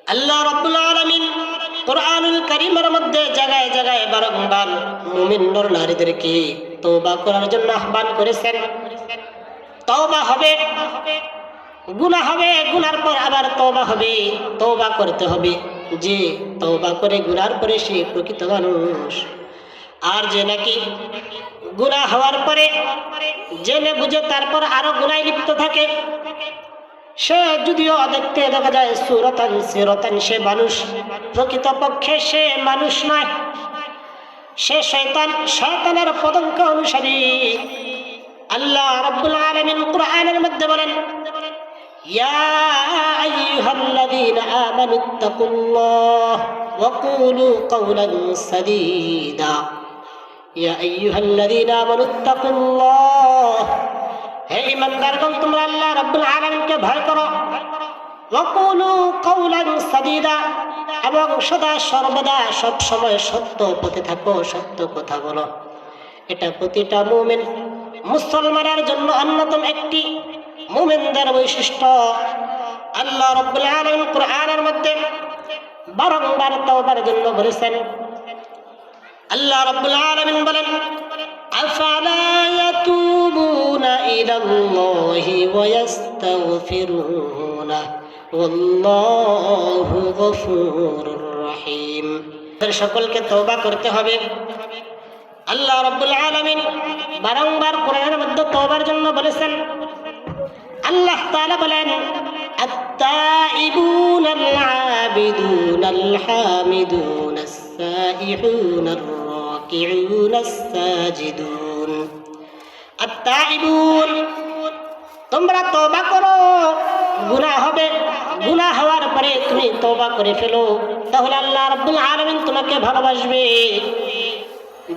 আল্লাহ রাব্বুল আলামিন কোরআনুল কারীমের মধ্যে জায়গায় জায়গায় বারংবার মুমিন নর নারীদেরকে তওবা করার জন্য আহ্বান করেছেন। তওবা হবে, গুনাহ হবে, গুনার পর আবার তওবা হবে, তওবা করতে হবে। যে তওবা করে গুনার পরে সে প্রকৃত মানুষ। আর যে নাকি গুনাহ হওয়ার পরে জেনে বুঝে তারপর আরো গুনায় লিপ্ত থাকে, সে যদিও দেখতে দেখা যায় সুরতান সিরতান, সে মানুষ, প্রকৃতপক্ষে সে মানুষ নয়, সে শয়তান, শয়তানের পদঙ্ক অনুসারী। আল্লাহ রাব্বুল আলামিন কুরআনের মধ্যে বলেন, ইয়া আইয়ুহাল্লাযীনা আমানুত্তাকুল্লাহ ওয়া কুলু কাওলান সাদীদা। ইয়া আইয়ুহাল্লাযীনা আমানুত্তাকুল্লাহ, হে ঈমানদারগণ, তোমরা আল্লাহ রাব্বুল আলামিনকে ভয় করো। ওয়া কুলু কাওলান সাদীদা, এবং সদা সর্বদা সব সময় সত্য পথে থাকো, সত্য কথা বলো। এটা প্রতিটা মুমিন মুসলমানের জন্য অন্যতম একটি মুমিনদের বৈশিষ্ট্য। আল্লাহ রাব্বুল আলামিন কুরআনের মধ্যে বারংবার তওবার জন্য বলেছেন। আল্লাহ রাব্বুল আলামিন বলেন, আফালা ইয়াতুবুনা ইলাল্লাহি ওয়া ইস্তাগফিরুনা ওয়াল্লাহু গফুরুর রহিম। সকলকে তওবা করতে হবে। আল্লাহ রাব্বুল আলামিন বারংবার কোরআনের মধ্যে তওবার জন্য বলেছেন। আল্লাহ তাআলা বলেন, আত-তাইবুন আল-আবিদুন আল-হামিদুন আস-সাইহুন আর-রাকিউন আস-সাজিদুন। আত-তাইবুন, তোমরা তওবা করো। গুনাহ হবে, গুনাহ হওয়ার পরে তুমি তওবা করে ফেলো, তাহলে আল্লাহ রাব্বুল আলামিন তোমাকে ভালোবাসবে।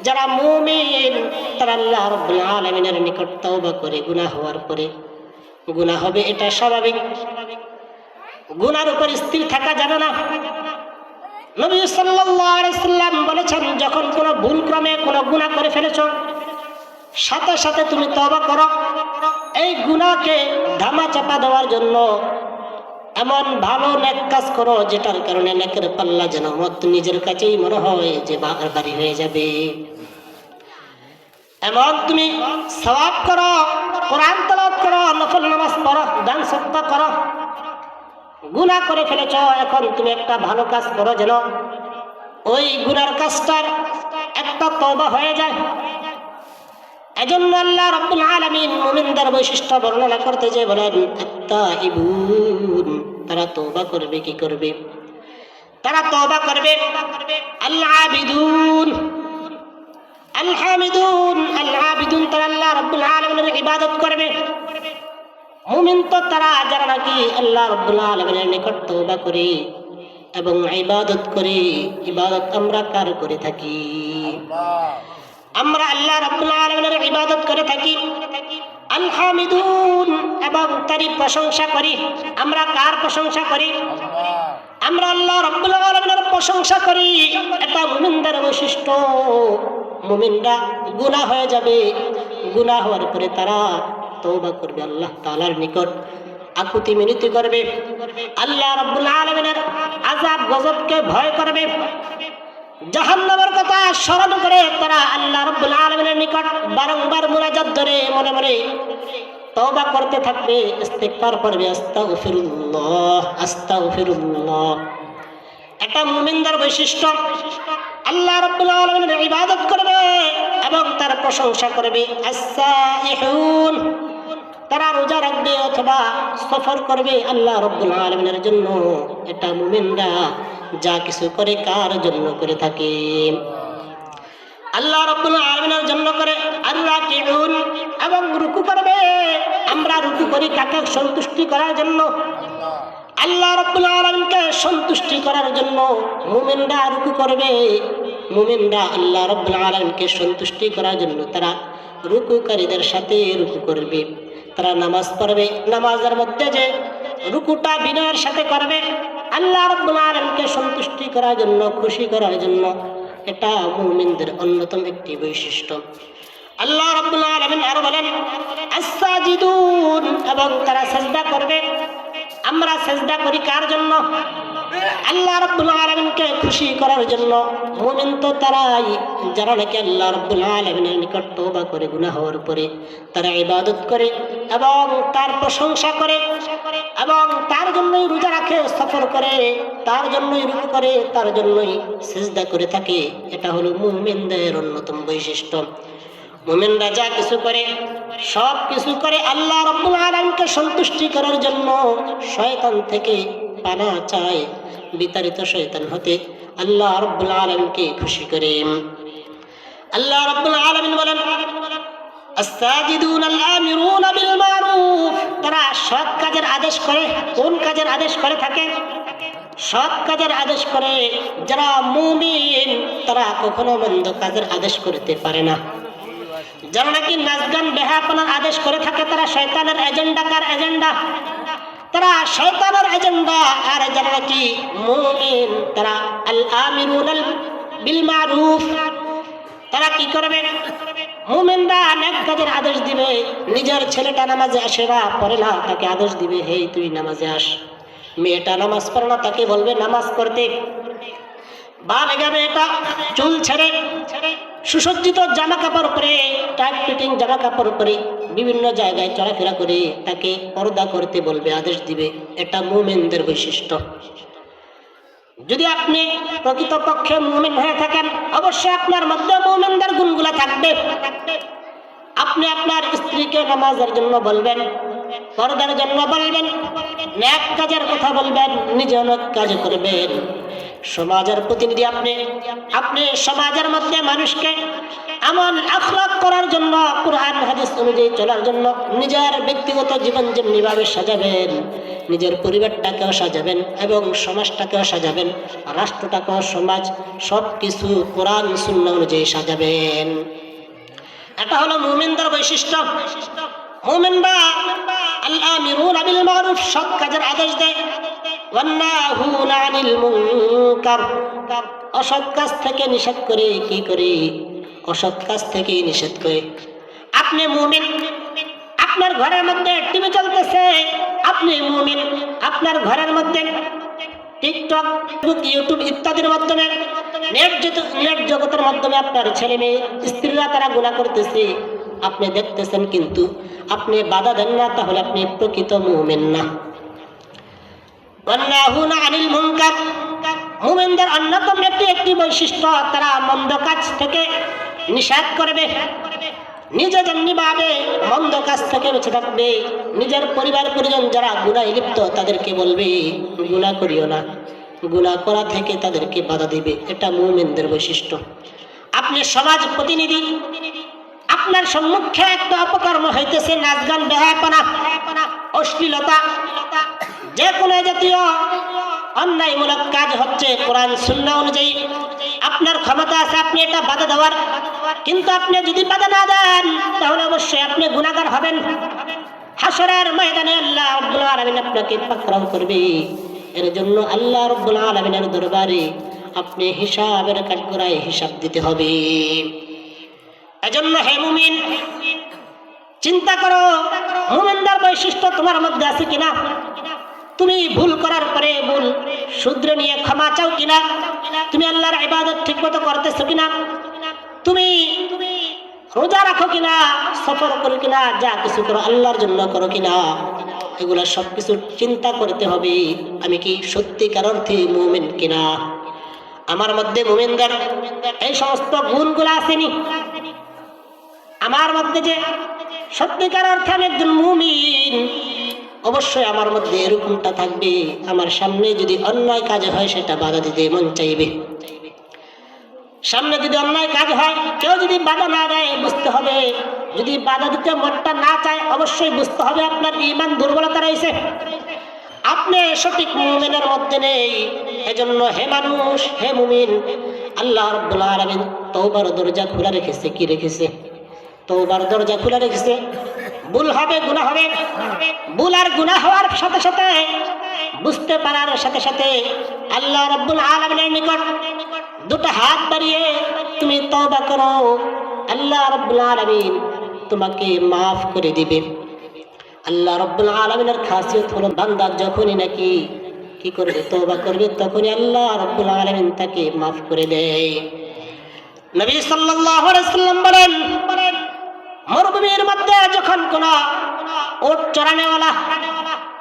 যারা মুমিন তারা আল্লাহ রাব্বুল আলামিনের নিকট তওবা করে গুনাহ হওয়ার পরে, গুনাহ হবে এটা স্বাভাবিক, গুনার উপর স্থির থাকা যাবে না। নবী সাল্লাল্লাহু আলাইহি সাল্লাম বলেছেন, যখন কোনো ভুল ক্রমে কোনো গুনাহ করে ফেলেছো, সাথে সাথে তুমি তওবা করো। এই গুনাহকে ধামাচাপা দেওয়ার জন্য এমন ভালো নেক কাজ করো যেটার কারণে নেকের পাল্লা যেন নিজের কাছেই মনে হয় যে ভারী হয়ে যাবে। এমন তুমি সওয়াব করো, কোরআন তেলাওয়াত করো, নফল নামাজ পড়ো, দান সদকা করো। গুনাহ করে ফেলেছো, এখন তুমি একটা ভালো কাজ করো যেন ওই গুনার কাজটার একটা তওবা হয়ে যায়। এজন্য আল্লাহ রাব্বুল আলামিন মুমিনদের বৈশিষ্ট্য বর্ণনা করতে যে বলেন, আত-তাইবুন, তারা তওবা করবে। কি করবে? তারা তওবা করবে। আল-আবিদুন, আল-হামিদুন, আল-আবিদুন, তারা আল্লাহ রাব্বুল আলামিনের ইবাদত করবে। মুমিন তো তারা যারা নাকি আল্লাহ রাব্বুল আলামিনের নিকট তওবা করে এবং ইবাদত করে। ইবাদত আমরা কার করে থাকি? আমরা আল্লাহ রাব্বুল আলামিনের ইবাদত করে থাকি। আল-হামিদুন, এবং তারই প্রশংসা করি। আমরা কার প্রশংসা করি? আমরা আল্লাহ রাব্বুল আলামিনের প্রশংসা করি। এটা মুমিনদের বৈশিষ্ট্য। মুমিনরা গুনাহ হয়ে যাবে, গুনাহ হওয়ার পরে তারা তওবা করবে, আল্লাহ তাআলার নিকট আকুতি মিনতি করবে, আল্লাহ রাব্বুল আলামিনের আযাব গজবকে ভয় করবে, জাহান্নামের কথা স্মরণ করে তারা আল্লাহ রাব্বুল আলামিনের নিকট বারংবার মুনাজাত ধরে মনে মনে তওবা করতে থাকবে, ইস্তিগফার করবে, আস্তাগফিরুল্লাহ, আস্তাগফিরুল্লাহ। এটা মুমিনদের বৈশিষ্ট্য। আল্লাহ রাব্বুল আলামিনের ইবাদত করবে এবং তার প্রশংসা করবে। আস-সাইহুন, তারা রোজা রাখবে অথবা সফর করবে আল্লাহ রাব্বুল আলামিনের জন্য। এটা মুমিনরা যা কিছু করে কার জন্য করে থাকে? আল্লাহ রাব্বুল আলামিনের জন্য করে। আর-রাকিউন, এবং রুকু করবে। আমরা রুকু করি কাকে সন্তুষ্টি করার জন্য? আল্লাহ রাব্বুল আলামিনকে সন্তুষ্টি করার জন্য মুমিনরা রুকু করবে। মুমিনরা আল্লাহ রাব্বুল আলামিনকে সন্তুষ্টি করার জন্য তারা রুকুকারীদের সাথে রুকু করবে। তারা নামাজ পড়বে, নামাজের মধ্যে যে রুকুটা বিনয়ের সাথে করবে আল্লাহ রাব্বুল আলামিনকে সন্তুষ্টি করার জন্য, খুশি করার জন্য। এটা মুমিনদের অন্যতম একটি বৈশিষ্ট্য। আল্লাহ রাব্বুল আলামিন আরো বলেন, আস-সাজিদুন, এবং তারা সিজদা করবে। আমরা সিজদা করি কার জন্য? আল্লাহ রাব্বুল আলামিনকে খুশি করার জন্য মুমিন তো তারাই যারা নাকি আল্লাহ রাব্বুল আলামিনের নিকট তওবা করে, গুনাহ হওয়ার পরে তারা ইবাদত করে এবং তার প্রশংসা করে এবং তার জন্যই রোজা রাখে, সফর করে, তার জন্যই রুকু করে, তার জন্যই সিজদা করে থাকে। এটা হলো মুমিনদের অন্যতম বৈশিষ্ট্য। মুমিনরা যা কিছু করে সব কিছু করে আল্লাহ রাব্বুল আলামিনকে সন্তুষ্টি করার জন্য, শয়তান থেকে পানা চায়, বিতাড়িত শয়তান হতে আল্লাহ রাব্বুল আলামিনকে খুশি করে। আল্লাহ রাব্বুল আলামিন বলেন আস-সাজিদুনা আল-আমিরুনা বিল মারুফ, তারা সৎ কাজের আদেশ করে। কোন কাজের আদেশ করে থাকে? সৎ কাজের আদেশ করে। যারা মুমিন তারা কখনো মন্দ কাজের আদেশ করতে পারে না। যারা নাকি নাচ গান বেহায়াপনার আদেশ করে থাকে তারা শয়তানের এজেন্ডা। কার এজেন্ডা? তারা শয়তানের এজেন্ডা। আর যারা নাকি মুমিন তারা আল আমিরুনা বিল মারুফ, তারা কি করবে? মুমিনরা নেক কাজের আদেশ দিবে। নিজের ছেলেটা নামাজে আসে না, পড়ে না, তাকে আদেশ দিবে, হে তুই নামাজে আস। মেয়েটা নামাজ পড়ে না, তাকে বলবে নামাজ পড়তে। বালেগা মেয়েটা চুল ছেড়ে সুসজ্জিত জামা কাপড় পরে, টাইট ফিটিং জামা কাপড় পরে বিভিন্ন জায়গায় চলাফেরা করে তাকে পর্দা করতে বলবে, আদেশ দিবে। এটা মুমিনদের বৈশিষ্ট্য। যদি আপনি প্রকৃতপক্ষে মুমিন হয়ে থাকেন অবশ্যই আপনার মধ্যে মুমিনদের গুণগুলো থাকবে। আপনি আপনার স্ত্রীকে নামাজের জন্য বলবেন, পর্দার জন্য বলবেন, নেক কাজের কথা বলবেন, নিজে নেক কাজ করবেন। সমাজের প্রতিনিধি আপনি সমাজের মধ্যে মানুষকে এমন আখলাক করার জন্য, কুরআন হাদিস অনুযায়ী চলার জন্য নিজের ব্যক্তিগত জীবন যেমনিভাবে সাজাবেন, নিজের পরিবারটাকেও সাজাবেন এবং সমাজটাকেও সাজাবেন, রাষ্ট্রটাকেও, সমাজ সব কিছু কোরআন সুন্নাহ অনুযায়ী সাজাবেন। এটা হলো মুমিনদের বৈশিষ্ট্য। মুমিনরা আল আমিরুনা বিল মারুফ, সৎ কাজের আদেশ দেয়, ওয়ান্নাহুনা আনিল মুনকার, অসৎ কাজ থেকে নিষেধ করে। কি করে? অসৎ কাজ থেকে নিষেধ করে। আপনি মুমিন, আপনার ঘরের মধ্যে টিভি চলতেছে, আপনি মুমিন, আপনার ঘরের মধ্যে টিকটক, ইউটিউব ইত্যাদির মাধ্যমে নেট জগতের মাধ্যমে আপনার ছেলে মেয়ে স্ত্রীরা তারা গুনাহ করতেছে, আপনি দেখতেছেন কিন্তু আপনি বাধা দেন না, তাহলে আপনি প্রকৃত মুমিন না। ওয়ান্নাহুনা আনিল মুনকার, মুমিনদের অন্যতম একটি বৈশিষ্ট্য, তারা মন্দ কাজ থেকে নিষেধ করবে। নিজে যেমনিভাবে মন্দ কাজ থেকে বেঁচে থাকবে, নিজের পরিবার পরিজন যারা গুনাহে লিপ্ত তাদেরকে বলবে গুনাহ করিও না, গুনাহ করা থেকে তাদেরকে বাধা দিবে। এটা মুমিনদের বৈশিষ্ট্য। আপনি সমাজ প্রতিনিধি, আপনার সম্মুখে একটা অপকর্ম হইতেছে, নাচ গান বেহায়াপনা, অশ্লীলতা, যে কোনো জাতীয় অন্যায়মূলক কাজ হচ্ছে কোরআন সুন্নাহ অনুযায়ী, আপনার ক্ষমতা আছে আপনি এটা বাধা দেওয়ার, কিন্তু আপনি যদি বাধা না দেন তাহলে অবশ্যই আপনি গুনাহগার হবেন। হাসরের ময়দানে আল্লাহ রাব্বুল আলামিন আপনাকে পাকড়াও করবে। এর জন্য আল্লাহ রাব্বুল আলামিনের দরবারে আপনি হিসাবের কাঠগড়ায় হিসাব দিতে হবে। এজন্য হে মুমিন, চিন্তা করো মুমিনদের বৈশিষ্ট্য তোমার মধ্যে আছে কিনা। তুমি ভুল করার পরে ভুল শুধরে নিয়ে ক্ষমা চাও কিনা, তুমি আল্লাহর ইবাদত ঠিকমতো করতেছো কিনা, তুমি রোজা রাখো কিনা, সফর করো কিনা, যা কিছু করো আল্লাহর জন্য করো কিনা, এগুলা সবকিছু চিন্তা করতে হবে। আমি কি সত্যিকার অর্থে মুমিন কিনা, আমার মধ্যে মুমিনদের এই সমস্ত গুণগুলো আসেনি। আমার মধ্যে যে সত্যিকার অর্থে আমি একজন মুমিন, অবশ্যই আমার মধ্যে এরকমটা থাকবে। আমার সামনে যদি অন্যায় কাজ হয় সেটা বাধা দিতে মন চাইবে। সামনে যদি অন্যায় কাজ হয়, কেউ যদি বাধা না দেয় বুঝতে হবে, যদি বাধা দিতে মনটা না চায় অবশ্যই বুঝতে হবে আপনার ঈমান দুর্বলতা রয়েছে, আপনি সঠিক মুমিনের মধ্যে নেই। এজন্য হে মানুষ, হে মুমিন, আল্লাহ রাব্বুল আলামিন তওবার দরজা খোলা রেখেছে। কি রেখেছে? তওবার দরজা খোলা রেখেছে। ভুল হবে, গুনাহ হবে, ভুল আর গুনাহ হওয়ার সাথে সাথে, বুঝতে পারার সাথে সাথে আল্লাহ রাব্বুল আলামিনের নিকট দুটো হাত বাড়িয়ে তুমি তওবা করো, আল্লাহ রাব্বুল আলামিন তোমাকে মাফ করে দিবেন। আল্লাহ রাব্বুল আলামিনের খাসিয়ত হলো বান্দা যখনই নাকি কি কি করবে? তওবা করবে, তখনই আল্লাহ রাব্বুল আলামিন তাকে মাফ করে দেয়। নবী সাল্লাল্লাহু আলাইহি সাল্লাম বলেন, মরুভূমির মধ্যে যখন কোন উট চরানেওয়ালা,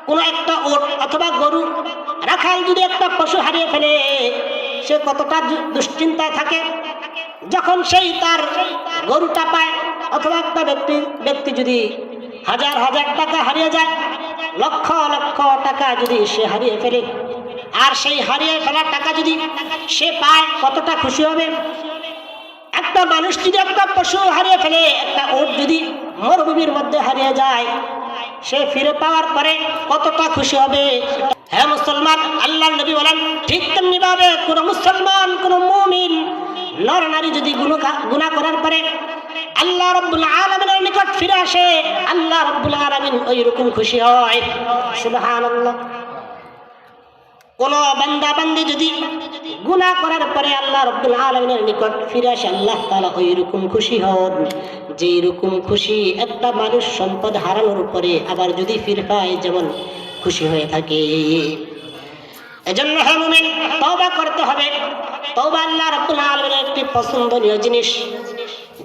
কোন একটা উট অথবা গরু, রাখাল যদি একটা পশু হারিয়ে ফেলে, সে কতটা দুশ্চিন্তায় থাকে। যখন সেই তার গরুটা পায়, অথবা একটা ব্যক্তি যদি হাজার হাজার টাকা হারিয়ে যায়, লক্ষ লক্ষ টাকা যদি সে হারিয়ে ফেলে, আর সেই হারিয়ে ফেলা টাকা যদি সে পায়, কতটা খুশি হবে। একটা মানুষ যদি একটা পশু হারিয়ে ফেলে, একটা উট যদি মরুভূমির মধ্যে হারিয়ে যায়, সে ফিরে পাওয়ার পরে কতটা খুশি হবে। হ্যাঁ মুসলমান, আল্লাহ নবী বলেন, ঠিক তেমনি ভাবে কোন মুসলমান, কোন মুমিন নর নারী যদি গুনাহ করার পরে আল্লাহ রাব্বুল আলামিনের নিকট ফিরে আসে, আল্লাহ রাব্বুল আলামিন ওইরকম খুশি হয়। সুবহানাল্লাহ। কোন বান্দা বান্দি যদি গুনাহ করার পরে আল্লাহ রাব্বুল আলামিনের নিকট ফিরে আসে, আল্লাহ তাআলা ওইরকম খুশি হন যেই রকম খুশি একটা মানুষ সম্পদ হারানোর পরে আবার যদি ফিরে পায় যেমন খুশি হয়ে থাকে। এজন্য হে মুমিন, তওবা করতে হবে। তওবা আল্লাহ রাব্বুল আলামিনের একটি পছন্দনীয় জিনিস।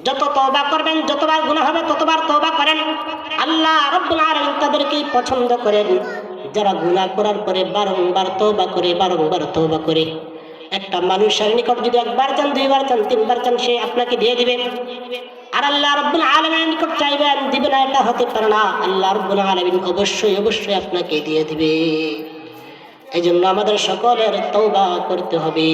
যত তওবা করবেন, যতবার গুনাহ হবে ততবার তওবা করেন। আল্লাহ রাব্বুল আলামিন তাদেরকেই পছন্দ করেন যারা গুনাহ করার পরে বারংবার তওবা করে, বারংবার তওবা করে। একটা মানুষের নিকট যদি একবার চান, দুইবার চান, তিনবার চান, সে আপনাকে দিয়ে দিবে। আর আল্লাহ রাব্বুল আলামিনের নিকট চাইবেন, দিবে না, এটা হতে পারে না। আল্লাহ রাব্বুল আলামিন অবশ্যই অবশ্যই আপনাকে দিয়ে দিবে। এই জন্য আমাদের সকলের তওবা করতে হবে।